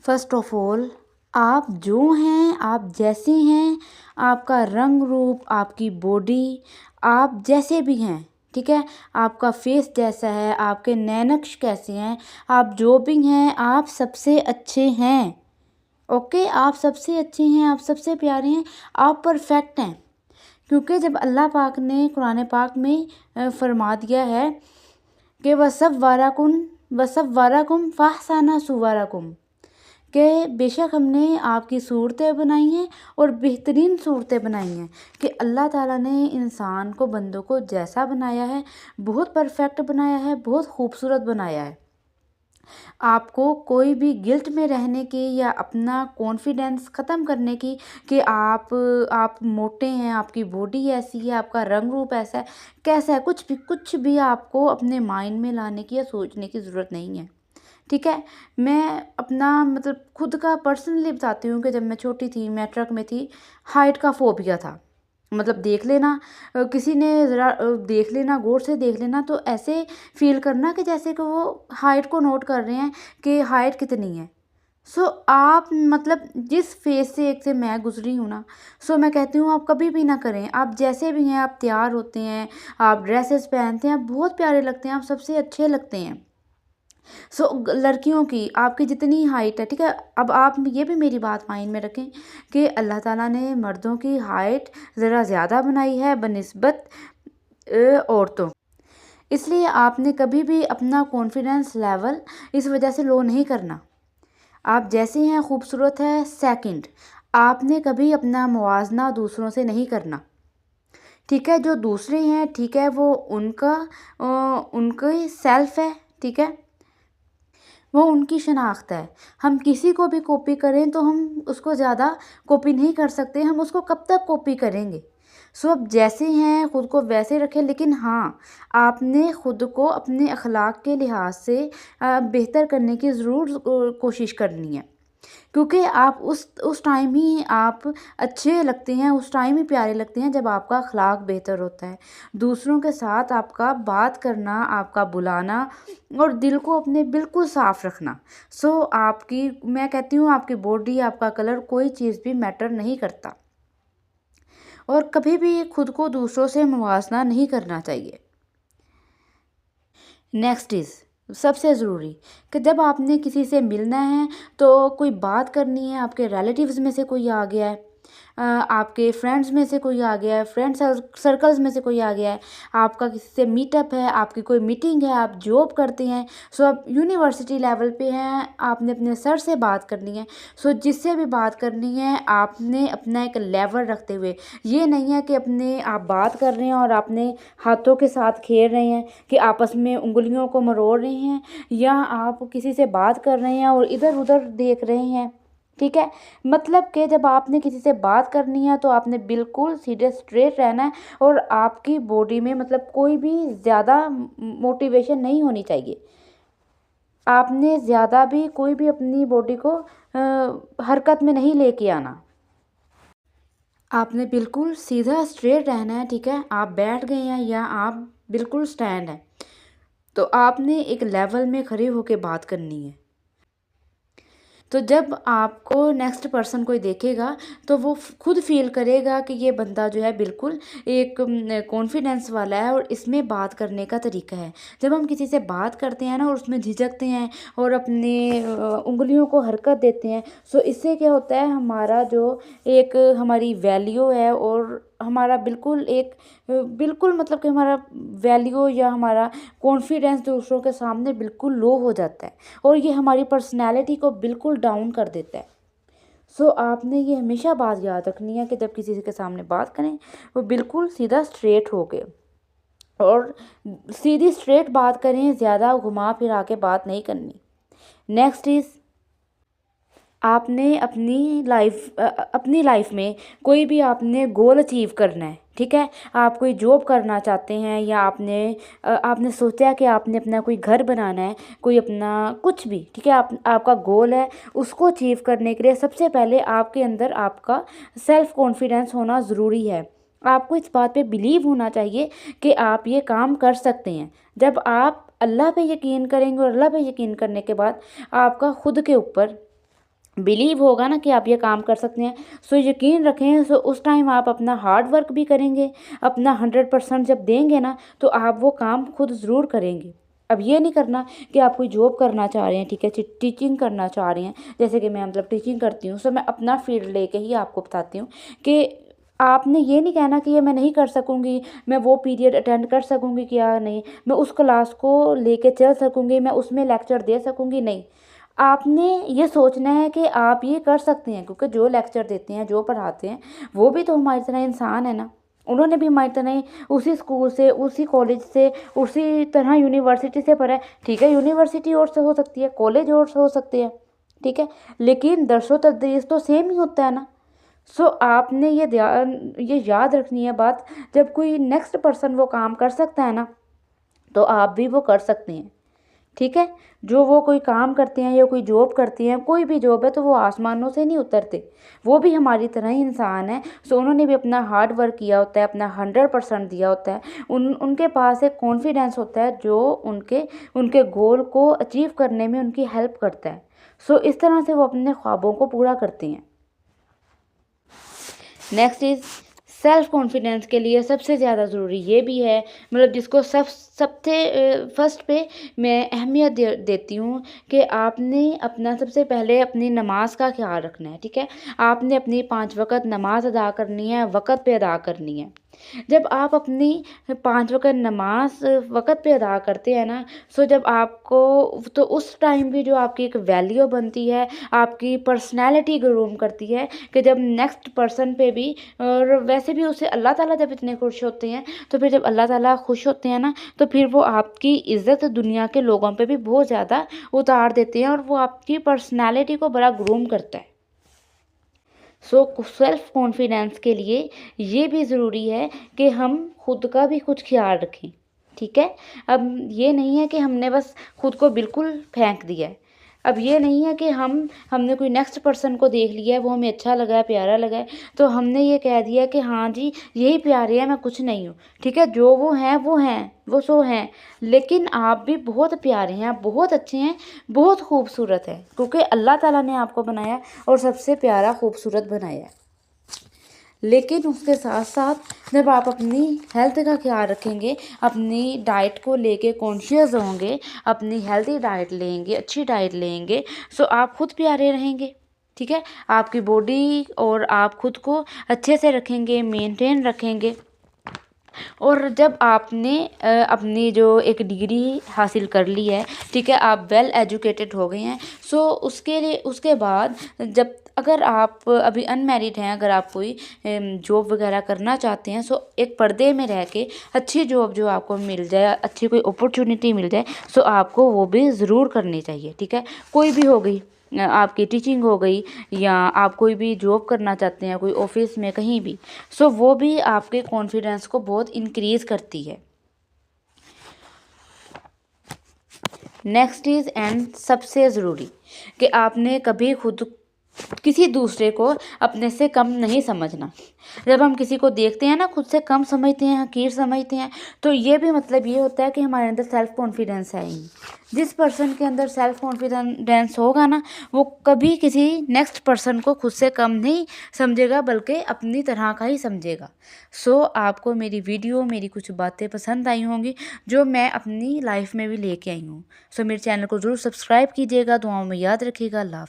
First of all, आप जो हैं, आप जैसे हैं, आपका रंग रूप, आपकी बॉडी, आप जैसे भी हैं, ठीक है, आपका फेस जैसा है, आपके नैनक्श कैसे हैं, आप जो भी हैं, आप सबसे अच्छे हैं। ओके, आप सबसे अच्छे हैं, आप सबसे प्यारे हैं, आप परफेक्ट हैं। क्योंकि जब अल्लाह पाक ने कुरान पाक में फरमा दिया है कि वसव्वरकुम फ़अहसना सुवरकुम, कि बेशक हमने आपकी सूरतें बनाई हैं और बेहतरीन सूरतें बनाई हैं। कि अल्लाह ताला ने इंसान को, बंदों को जैसा बनाया है, बहुत परफेक्ट बनाया है, बहुत खूबसूरत बनाया है। आपको कोई भी गिल्ट में रहने की या अपना कॉन्फिडेंस ख़त्म करने की कि आप मोटे हैं, आपकी बॉडी ऐसी है, आपका रंग रूप ऐसा है, कैसा है, कुछ भी आपको अपने माइंड में लाने की या सोचने की ज़रूरत नहीं है। ठीक है। मैं अपना मतलब खुद का पर्सनली बताती हूँ कि जब मैं छोटी थी, मैं ट्रक में थी, हाइट का फ़ोबिया था। मतलब देख लेना, किसी ने ज़रा देख लेना, गौर से देख लेना तो ऐसे फ़ील करना कि जैसे कि वो हाइट को नोट कर रहे हैं कि हाइट कितनी है। सो आप मतलब जिस फ़ेज़ से एक से मैं गुज़री हूँ ना, सो मैं कहती हूँ आप कभी भी ना करें। आप जैसे भी हैं, आप तैयार होते हैं, आप ड्रेसेस पहनते हैं, आप बहुत प्यारे लगते हैं, आप सबसे अच्छे लगते हैं। सो लड़कियों की आपकी जितनी हाइट है, ठीक है, अब आप ये भी मेरी बात माइंड में रखें कि अल्लाह ताला ने मर्दों की हाइट ज़रा ज़्यादा बनाई है बनिस्बत औरतों। इसलिए आपने कभी भी अपना कॉन्फिडेंस लेवल इस वजह से लो नहीं करना। आप जैसे हैं खूबसूरत है। सेकंड, आपने कभी अपना मुवाजना दूसरों से नहीं करना। ठीक है, जो दूसरे हैं, ठीक है, वो उनका सेल्फ है, ठीक है, वो उनकी शनाख्त है। हम किसी को भी कॉपी करें तो हम उसको ज़्यादा कॉपी नहीं कर सकते, हम उसको कब तक कॉपी करेंगे। सो अब जैसे हैं खुद को वैसे रखें, लेकिन हाँ, आपने खुद को अपने अखलाक के लिहाज से बेहतर करने की ज़रूर कोशिश करनी है। क्योंकि आप उस टाइम ही आप अच्छे लगते हैं, उस टाइम ही प्यारे लगते हैं जब आपका अखलाक बेहतर होता है। दूसरों के साथ आपका बात करना, आपका बुलाना और दिल को अपने बिल्कुल साफ़ रखना। सो आपकी, मैं कहती हूँ, आपकी बॉडी, आपका कलर, कोई चीज़ भी मैटर नहीं करता। और कभी भी खुद को दूसरों से मुवाजना नहीं करना चाहिए। नेक्स्ट इज़ सबसे ज़रूरी कि जब आपने किसी से मिलना है तो कोई बात करनी है, आपके रिलेटिव्स में से कोई आ गया है, आपके फ्रेंड्स में से कोई आ गया है, फ्रेंड सर्कल्स में से कोई आ गया है, आपका किसी से मीटअप है, आपकी कोई मीटिंग है, आप जॉब करते हैं, सो आप यूनिवर्सिटी लेवल पे हैं, आपने अपने सर से बात करनी है। सो जिससे भी बात करनी है आपने अपना एक लेवल रखते हुए, ये नहीं है कि अपने आप बात कर रहे हैं और आपने हाथों के साथ खेल रहे हैं कि आपस में उंगलियों को मरोड़ रहे हैं, या आप किसी से बात कर रहे हैं और इधर उधर देख रहे हैं। ठीक है, मतलब कि जब आपने किसी से बात करनी है तो आपने बिल्कुल सीधे स्ट्रेट रहना है और आपकी बॉडी में मतलब कोई भी ज़्यादा मोटिवेशन नहीं होनी चाहिए। आपने ज़्यादा भी कोई भी अपनी बॉडी को हरकत में नहीं लेके आना। आपने बिल्कुल सीधा स्ट्रेट रहना है। ठीक है, आप बैठ गए हैं या आप बिल्कुल स्टैंड हैं, तो आपने एक लेवल में खड़े होकर बात करनी है। तो जब आपको नेक्स्ट पर्सन कोई देखेगा तो वो खुद फील करेगा कि ये बंदा जो है बिल्कुल एक कॉन्फिडेंस वाला है और इसमें बात करने का तरीका है। जब हम किसी से बात करते हैं ना और उसमें झिझकते हैं और अपने उंगलियों को हरकत देते हैं, सो इससे क्या होता है, हमारा जो एक हमारी वैल्यू है और हमारा बिल्कुल मतलब कि हमारा वैल्यू या हमारा कॉन्फिडेंस दूसरों के सामने बिल्कुल लो हो जाता है और ये हमारी पर्सनैलिटी को बिल्कुल डाउन कर देता है। सो आपने ये हमेशा बात याद रखनी है कि जब किसी के सामने बात करें वो बिल्कुल सीधा स्ट्रेट हो के और सीधी स्ट्रेट बात करें, ज़्यादा घुमा फिरा के बात नहीं करनी। नेक्स्ट इज़ आपने अपनी लाइफ में कोई भी आपने गोल अचीव करना है। ठीक है, आप कोई जॉब करना चाहते हैं या आपने सोचा कि आपने अपना कोई घर बनाना है, कोई अपना कुछ भी, ठीक है, आपका गोल है, उसको अचीव करने के लिए सबसे पहले आपके अंदर आपका सेल्फ कॉन्फिडेंस होना ज़रूरी है। आपको इस बात पे बिलीव होना चाहिए कि आप ये काम कर सकते हैं। जब आप अल्लाह पे यकीन करेंगे और अल्लाह पे यकीन करने के बाद आपका खुद के ऊपर बिलीव होगा ना कि आप ये काम कर सकते हैं, सो यकीन रखें, सो उस टाइम आप अपना हार्ड वर्क भी करेंगे, अपना 100% जब देंगे ना तो आप वो काम खुद ज़रूर करेंगे। अब ये नहीं करना कि आप कोई जॉब करना चाह रहे हैं, ठीक है, टीचिंग करना चाह रहे हैं, जैसे कि मैं मतलब टीचिंग करती हूँ, सो मैं अपना फील्ड लेके ही आपको बताती हूँ कि आपने ये नहीं कहना कि ये मैं नहीं कर सकूँगी, मैं वो पीरियड अटेंड कर सकूँगी क्या नहीं, मैं उस क्लास को लेके चल सकूँगी, मैं उसमें लेक्चर दे सकूँगी, नहीं। आपने ये सोचना है कि आप ये कर सकते हैं, क्योंकि जो लेक्चर देते हैं, जो पढ़ाते हैं, वो भी तो हमारी तरह इंसान है ना। उन्होंने भी हमारी तरह ही उसी स्कूल से, उसी कॉलेज से, उसी तरह यूनिवर्सिटी से पढ़ा है। ठीक है, यूनिवर्सिटी और से हो सकती है, कॉलेज और से हो सकते हैं, ठीक है, लेकिन दरसो तदरीस तो सेम ही होता है ना। सो आपने ये याद रखनी है बात, जब कोई नेक्स्ट पर्सन वो काम कर सकता है ना, तो आप भी वो कर सकते हैं, ठीक है। जो वो कोई काम करते हैं या कोई जॉब करते हैं, कोई भी जॉब है, तो वो आसमानों से नहीं उतरते, वो भी हमारी तरह ही इंसान है। सो उन्होंने भी अपना हार्ड वर्क किया होता है, अपना 100% दिया होता है। उनके पास एक कॉन्फिडेंस होता है जो उनके उनके गोल को अचीव करने में उनकी हेल्प करता है। सो इस तरह से वो अपने ख्वाबों को पूरा करते हैं। नेक्स्ट इज़ सेल्फ कॉन्फिडेंस के लिए सबसे ज़्यादा ज़रूरी ये भी है, मतलब जिसको सबसे फर्स्ट पे मैं अहमियत देती हूँ, कि आपने अपना सबसे पहले अपनी नमाज का ख्याल रखना है, ठीक है। आपने अपनी 5 वक़्त नमाज अदा करनी है, वक़्त पे अदा करनी है। जब आप अपनी 5 वक़्त नमाज वक़्त पे अदा करते हैं ना, सो जब आपको, तो उस टाइम भी जो आपकी एक वैल्यू बनती है, आपकी पर्सनैलिटी ग्रूम करती है, कि जब नेक्स्ट पर्सन पे भी, और वैसे भी उससे अल्लाह ताला जब इतने खुश होते हैं, तो फिर जब अल्लाह ताला खुश होते हैं ना, तो फिर वो आपकी इज़्ज़त दुनिया के लोगों पे भी बहुत ज़्यादा उतार देते हैं, और वो आपकी पर्सनैलिटी को बड़ा ग्रूम करता है। सो सेल्फ कॉन्फिडेंस के लिए ये भी ज़रूरी है कि हम खुद का भी कुछ ख्याल रखें, ठीक है। अब ये नहीं है कि हमने बस खुद को बिल्कुल फेंक दिया है। अब ये नहीं है कि हमने कोई नेक्स्ट पर्सन को देख लिया है, वो हमें अच्छा लगा है, प्यारा लगा है, तो हमने ये कह दिया कि हाँ जी यही प्यारे है, मैं कुछ नहीं हूँ, ठीक है। जो वो हैं वो हैं, वो सो हैं, लेकिन आप भी बहुत प्यारे हैं, आप बहुत अच्छे हैं, बहुत खूबसूरत है, क्योंकि अल्लाह ताला ने आपको बनाया और सबसे प्यारा खूबसूरत बनाया है। लेकिन उसके साथ साथ जब आप अपनी हेल्थ का ख्याल रखेंगे, अपनी डाइट को लेके कॉन्शियस होंगे, अपनी हेल्दी डाइट लेंगे, अच्छी डाइट लेंगे, सो आप खुद प्यारे रहेंगे, ठीक है। आपकी बॉडी और आप खुद को अच्छे से रखेंगे, मेंटेन रखेंगे। और जब आपने अपनी जो एक डिग्री हासिल कर ली है, ठीक है, आप वेल एजुकेटेड हो गए हैं, सो उसके बाद जब, अगर आप अभी अनमैरिड हैं, अगर आप कोई जॉब वगैरह करना चाहते हैं, सो एक पर्दे में रह के अच्छी जॉब जो आपको मिल जाए, अच्छी कोई अपॉर्चुनिटी मिल जाए, सो आपको वो भी ज़रूर करनी चाहिए, ठीक है। कोई भी हो गई, आपकी टीचिंग हो गई, या आप कोई भी जॉब करना चाहते हैं कोई ऑफिस में कहीं भी, सो वो भी आपके कॉन्फिडेंस को बहुत इंक्रीज़ करती है। नेक्स्ट इज़ एंड सबसे ज़रूरी, कि आपने कभी खुद किसी दूसरे को अपने से कम नहीं समझना। जब हम किसी को देखते हैं ना खुद से कम समझते हैं, हकीर समझते हैं, तो ये भी मतलब ये होता है कि हमारे अंदर सेल्फ कॉन्फिडेंस है ही नहीं। जिस पर्सन के अंदर सेल्फ कॉन्फिडेंस होगा ना, वो कभी किसी नेक्स्ट पर्सन को खुद से कम नहीं समझेगा, बल्कि अपनी तरह का ही समझेगा। सो आपको मेरी वीडियो, मेरी कुछ बातें पसंद आई होंगी, जो मैं अपनी लाइफ में भी लेके आई हूँ। सो मेरे चैनल को ज़रूर सब्सक्राइब कीजिएगा, दुआओं में याद रखिएगा। अल्लाह हाफ़िज़।